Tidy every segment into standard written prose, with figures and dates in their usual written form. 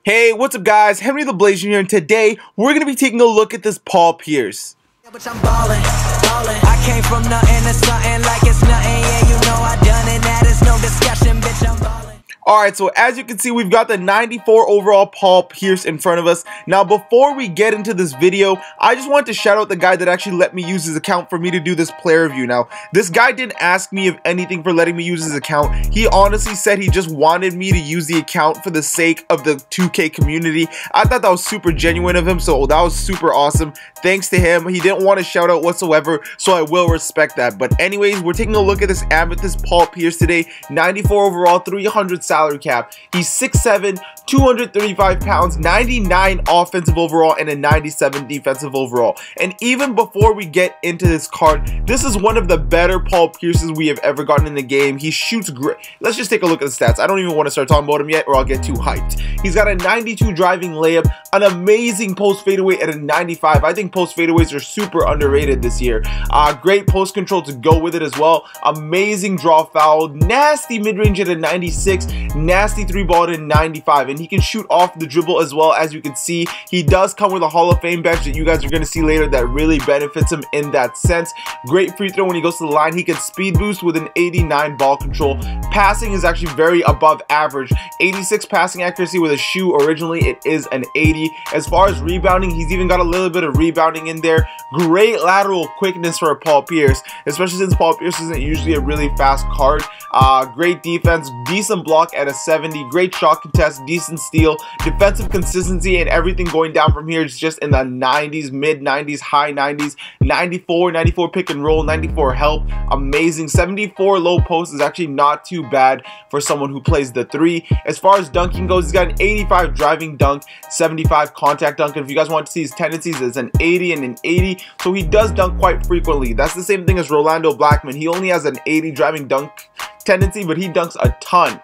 Hey, what's up guys? Henry the Blazer here, and today we're going to be taking a look at this Paul Pierce. But I'm ballin'. I came from nothing to something like it's nothing. Yeah, you know I done it. That is no discussion, bitch. I'm ballin'. Alright, so as you can see, we've got the 94 overall Paul Pierce in front of us. Now, before we get into this video, I just want to shout out the guy that actually let me use his account for me to do this player review. Now, this guy didn't ask me of anything for letting me use his account. He honestly said he just wanted me to use the account for the sake of the 2K community. I thought that was super genuine of him, so that was super awesome. Thanks to him. He didn't want a shout out whatsoever, so I will respect that. But anyways, we're taking a look at this Amethyst Paul Pierce today. 94 overall, 300 salary cap. He's 6'7", 235 pounds, 99 offensive overall, and a 97 defensive overall. And even before we get into this card, this is one of the better Paul Pierces we have ever gotten in the game. He shoots great. Let's just take a look at the stats. I don't even want to start talking about him yet, or I'll get too hyped. He's got a 92 driving layup, an amazing post fadeaway at a 95. I think post fadeaways are super underrated this year. Great post control to go with it as well. Amazing draw foul, nasty mid-range at a 96, nasty three ball at a 95, and he can shoot off the dribble as well. As you can see, he does come with a Hall of Fame bench that you guys are going to see later that really benefits him in that sense. Great free throw when he goes to the line. He can speed boost with an 89 ball control. Passing is actually very above average. 86 passing accuracy with a shoe. Originally it is an 80. As far as rebounding, he's even got a little bit of rebounding in there. Great lateral quickness for a Paul Pierce, especially since Paul Pierce isn't usually a really fast card. Great defense, decent block at a 70, great shot contest, decent steal, defensive consistency, and everything going down from here is just in the 90s, mid 90s, high 90s. 94 pick and roll, 94 help, amazing. 74 low post is actually not too bad for someone who plays the 3. As far as dunking goes, he's got an 85 driving dunk, 75 contact dunk, and if you guys want to see his tendencies, it's an 80 and an 80, so he does dunk quite frequently. That's the same thing as Rolando Blackman. He only has an 80 driving dunk tendency, but he dunks a ton.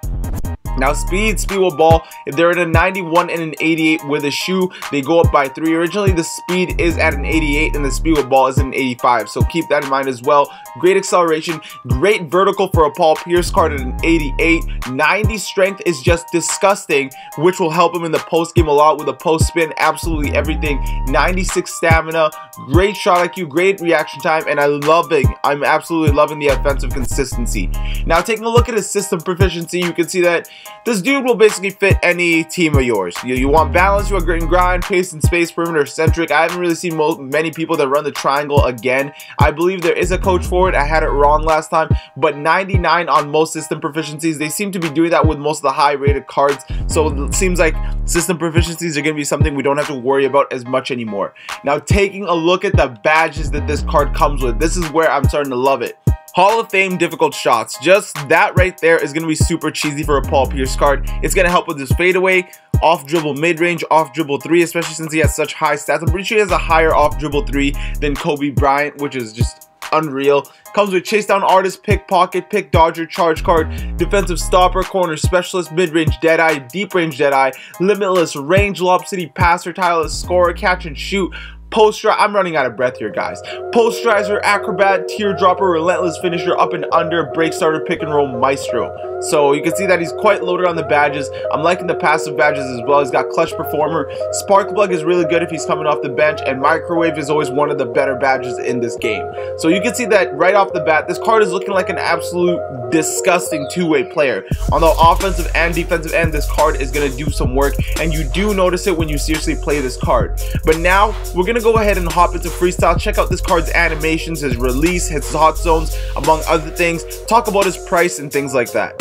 Now speed will ball. If they're at a 91 and an 88 with a shoe, they go up by 3. Originally the speed is at an 88 and the speed with ball is an 85, so keep that in mind as well. Great acceleration, great vertical for a Paul Pierce card at an 88. 90 strength is just disgusting, which will help him in the post game a lot with a post spin, absolutely everything. 96 stamina, great shot IQ, great reaction time, and I'm absolutely loving the offensive consistency. Now taking a look at his system proficiency, you can see that this dude will basically fit any team of yours. You want balance, you want grit and grind, pace and space, perimeter centric. I haven't really seen many people that run the triangle again. I believe there is a coach for it. I had it wrong last time, but 99 on most system proficiencies. They seem to be doing that with most of the high rated cards, so it seems like system proficiencies are going to be something we don't have to worry about as much anymore. Now taking a look at the badges that this card comes with, this is where I'm starting to love it. Hall of Fame difficult shots. Just that right there is going to be super cheesy for a Paul Pierce card. It's going to help with his fadeaway, off dribble mid-range, off dribble 3, especially since he has such high stats. I'm pretty sure he has a higher off dribble 3 than Kobe Bryant, which is just unreal. Comes with chase down artist, pickpocket, pick dodger, charge card, defensive stopper, corner specialist, mid-range deadeye, deep range deadeye, limitless range, lob city passer, tireless scorer, catch and shoot, post rise. I'm running out of breath here, guys. Post riser, acrobat, teardropper, relentless finisher, up and under, break starter, pick and roll, maestro. So you can see that he's quite loaded on the badges. I'm liking the passive badges as well. He's got clutch performer. Spark plug is really good if he's coming off the bench, and microwave is always one of the better badges in this game. So you can see that right off the bat, this card is looking like an absolute disgusting two-way player. On the offensive and defensive end, this card is going to do some work, and you do notice it when you seriously play this card. But now we're going to go ahead and hop into freestyle, check out this card's animations, his release, his hot zones, among other things, talk about his price and things like that.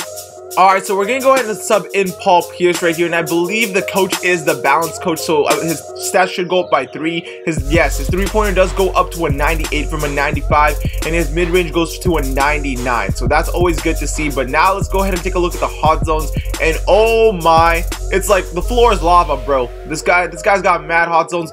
Alright, so we're going to go ahead and sub in Paul Pierce right here, and I believe the coach is the balance coach, so his stats should go up by 3. His three-pointer does go up to a 98 from a 95, and his mid-range goes to a 99, so that's always good to see. But now let's go ahead and take a look at the hot zones, and oh my, it's like the floor is lava, bro. This guy's got mad hot zones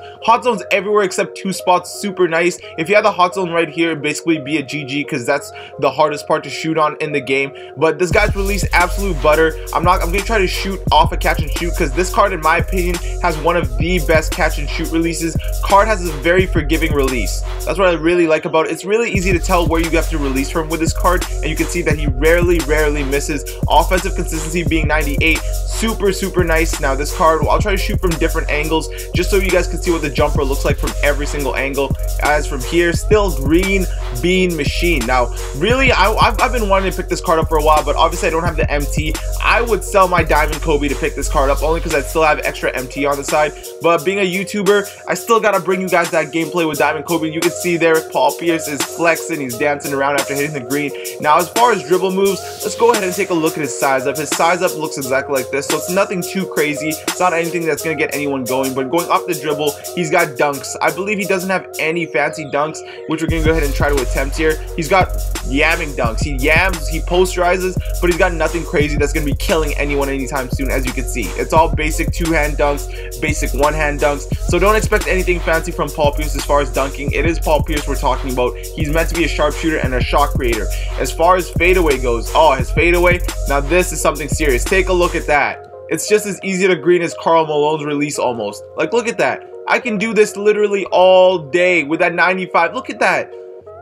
everywhere except 2 spots. Super nice. If you had the hot zone right here, it'd basically be a GG, because that's the hardest part to shoot on in the game. But this guy's release absolutely absolute butter. I'm gonna try to shoot off a catch and shoot because this card, in my opinion, has one of the best catch and shoot releases. Card has a very forgiving release. That's what I really like about it. It's really easy to tell where you have to release from with this card, and you can see that he rarely misses. Offensive consistency being 98, super nice. Now this card, I'll try to shoot from different angles just so you guys can see what the jumper looks like from every single angle. As from here, still green bean machine. Now really, I've been wanting to pick this card up for a while, but obviously I don't have the MT. I would sell my Diamond Kobe to pick this card up only because I still have extra MT on the side, but being a YouTuber, I still gotta bring you guys that gameplay with Diamond Kobe. You can see there Paul Pierce is flexing, he's dancing around after hitting the green. Now as far as dribble moves, let's go ahead and take a look at his size up. His size up looks exactly like this, so it's nothing too crazy. It's not anything that's gonna get anyone going, but going up the dribble, he's got dunks. I believe he doesn't have any fancy dunks, which we're gonna go ahead and try to attempt here. He's got yamming dunks. He yams, he posterizes, but he's got nothing crazy that's gonna be killing anyone anytime soon. As you can see, it's all basic two-hand dunks, basic one-hand dunks, so don't expect anything fancy from Paul Pierce as far as dunking. It is Paul Pierce we're talking about. He's meant to be a sharpshooter and a shot creator. As far as fadeaway goes, oh, his fadeaway, now this is something serious. Take a look at that. It's just as easy to green as Karl Malone's release almost. Like, look at that. I can do this literally all day with that 95. Look at that.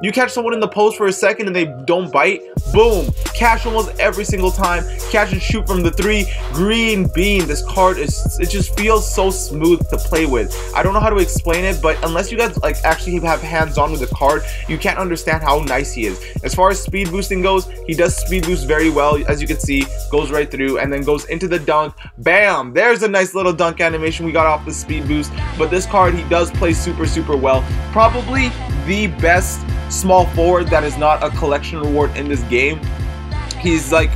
You catch someone in the post for a second and they don't bite, boom, catch almost every single time. Catch and shoot from the three, green bean. This card is, it just feels so smooth to play with. I don't know how to explain it, but unless you guys like actually have hands-on with the card, you can't understand how nice he is. As far as speed boosting goes, he does speed boost very well. As you can see, goes right through and then goes into the dunk. Bam, there's a nice little dunk animation we got off the speed boost. But this card, he does play super well. Probably the best small forward that is not a collection reward in this game. He's like,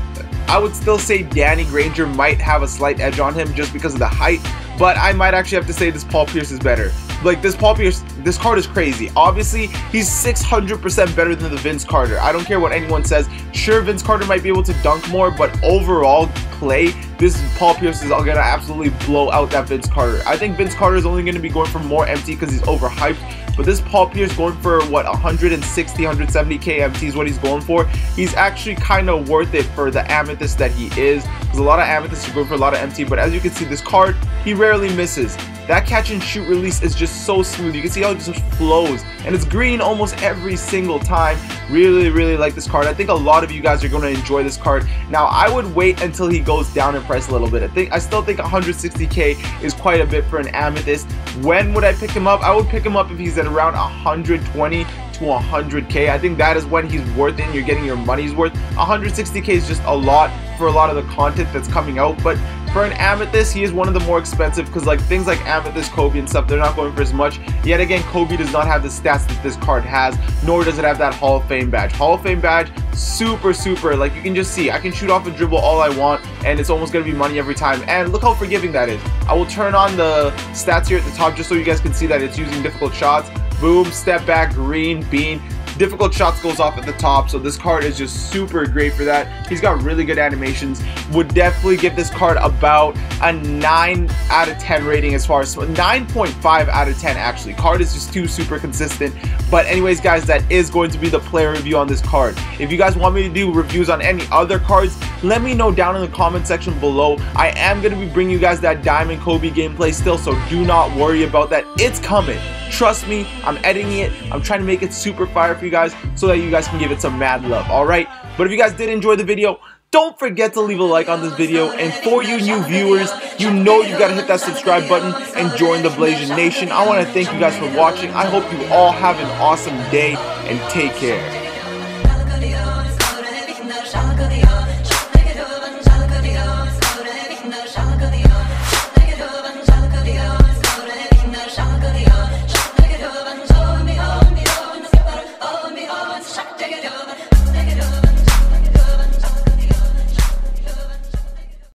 I would still say Danny Granger might have a slight edge on him just because of the height, but I might actually have to say this Paul Pierce is better. Like, this Paul Pierce, this card is crazy. Obviously, he's 600% better than the Vince Carter. I don't care what anyone says. Sure, Vince Carter might be able to dunk more, but overall play, this Paul Pierce is gonna absolutely blow out that Vince Carter. I think Vince Carter is only gonna be going for more MT because he's overhyped. But this Paul Pierce going for what, 160, 170k MT is what he's going for. He's actually kind of worth it for the Amethyst that he is. Because a lot of Amethysts are going for a lot of MT. But as you can see, this card, he rarely misses. That catch and shoot release is just so smooth. You can see how it just flows. And it's green almost every single time. Really like this card. I think a lot of you guys are going to enjoy this card. Now, I would wait until he goes down in price a little bit. I still think 160k is quite a bit for an Amethyst. When would I pick him up? I would pick him up if he's at around 120 to 100k. I think that is when he's worth it and you're getting your money's worth. 160k is just a lot for a lot of the content that's coming out, but for an Amethyst, he is one of the more expensive because like things like Amethyst, Kobe and stuff, they're not going for as much. Yet again, Kobe does not have the stats that this card has, nor does it have that Hall of Fame badge. Hall of Fame badge, super, like you can just see, I can shoot off a dribble all I want and it's almost going to be money every time. And look how forgiving that is. I will turn on the stats here at the top just so you guys can see that it's using difficult shots. Boom, step back, green bean. Difficult shots goes off at the top, so this card is just super great for that. He's got really good animations. Would definitely give this card about a 9 out of 10 rating, as far as 9.5 out of 10 actually. Card is just too super consistent. But anyways guys, that is going to be the player review on this card. If you guys want me to do reviews on any other cards, let me know down in the comment section below. I am going to be bringing you guys that Diamond Kobe gameplay still, so do not worry about that. It's coming. Trust me, I'm editing it. I'm trying to make it super fire for you guys so that you guys can give it some mad love, alright? But if you guys did enjoy the video, don't forget to leave a like on this video. And for you new viewers, you know you gotta hit that subscribe button and join the Blasian Nation. I want to thank you guys for watching. I hope you all have an awesome day and take care.